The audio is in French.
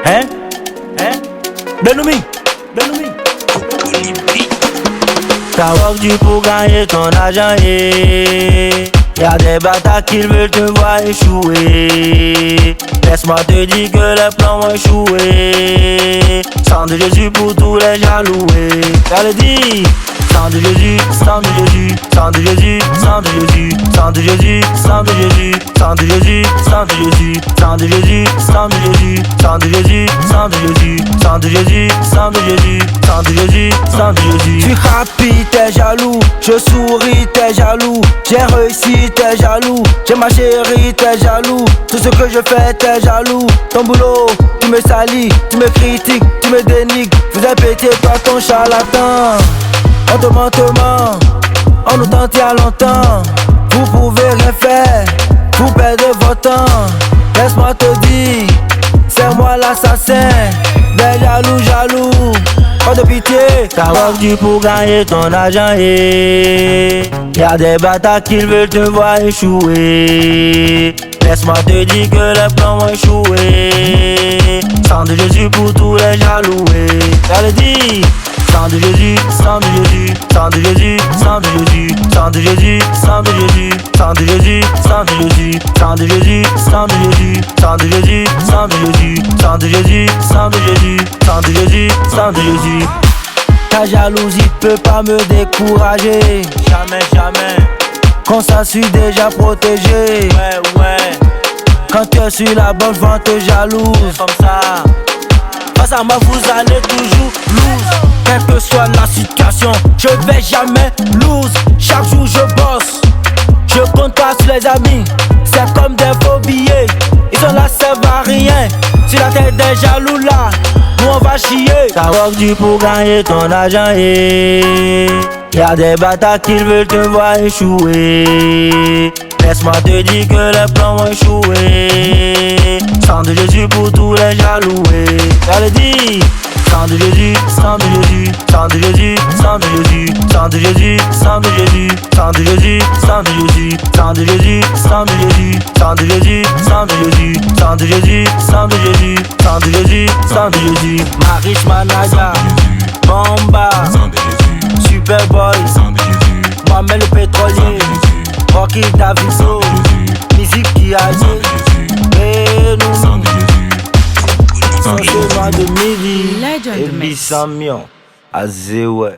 Hein? Benoumi. T'as work du pour gagner ton argent, Y'a des bâtards qui veulent te voir échouer. Laisse-moi te dire que les plans vont échouer. Sang de Jésus pour tous les jaloux. T'as le dit. Sang de Jésus, sang de Jésus, sang de Jésus, sang de Jésus, sang de Jésus, sang de Jésus, sang de Jésus, sang de Jésus, sang de Jésus, sang de Jésus, sang de Jésus, sang de Jésus, sang de Jésus, sang de Jésus, sang de Jésus, sang de Jésus. Tu happy, t'es jaloux, je souris, t'es jaloux, j'ai réussi, t'es jaloux, j'ai ma chérie, t'es jaloux, tout ce que je fais, t'es jaloux, ton boulot, tu me salis, tu me critiques, tu me dénigres, vous avez pété toi ton charlatan. On te ment, on nous tente il y a longtemps. Vous pouvez rien faire, vous perdez votre temps. Laisse-moi te dire, c'est moi l'assassin. Des jaloux, pas de pitié. T'as work du pour gagner ton argent, Y'a des bâtards qui veulent te voir échouer. Laisse-moi te dire que les plans vont échouer. Sang de Jésus pour tous les jaloux. T'as le dit. Sang de Jésus, sang de Jésus, sang de Jésus, sang de Jésus, sang de Jésus, sang de Jésus, sang de Jésus, sang de Jésus, sang de Jésus, sang de Jésus, sang de Jésus, sang de Jésus, sang de Jésus, sang de Jésus, sang de Jésus, sang de Jésus. Ta jalousie peut pas me décourager. Jamais. Quand ça suis déjà protégé. Ouais. Quand tu es sur la bonne voie, te jalouse. Comme ça. Face à moi, vous allez toujours lose. Quelle que soit la situation, je vais jamais lose. Chaque jour je bosse, je compte pas sur les amis. C'est comme des faux billets, ils sont là, ça va rien. Sur la tête des jaloux là, nous on va chier. T'as work du pour gagner ton argent, Y'a des bâtards qui veulent te voir échouer. Laisse-moi te dire que les plans vont échouer. Sang de Jésus pour tous les jaloux. T'as le dit. Sang de Jésus, sang de Jésus, sang de Jésus, sang de Jésus, sang de Jésus, sang de Jésus, sang de Jésus, sang de Jésus, sang de Jésus, sang de Jésus, sang de Jésus, sang de Jésus, sang de Jésus, sang de Jésus, sang de Jésus, sang de Jésus. Marish Managa, Bomba, Superboy, Mohamed le pétrolier, Rocky Daviso, musique qui a et nous. Sans chemin de midi, Legend et Mix. Bissamion, à Zéoué.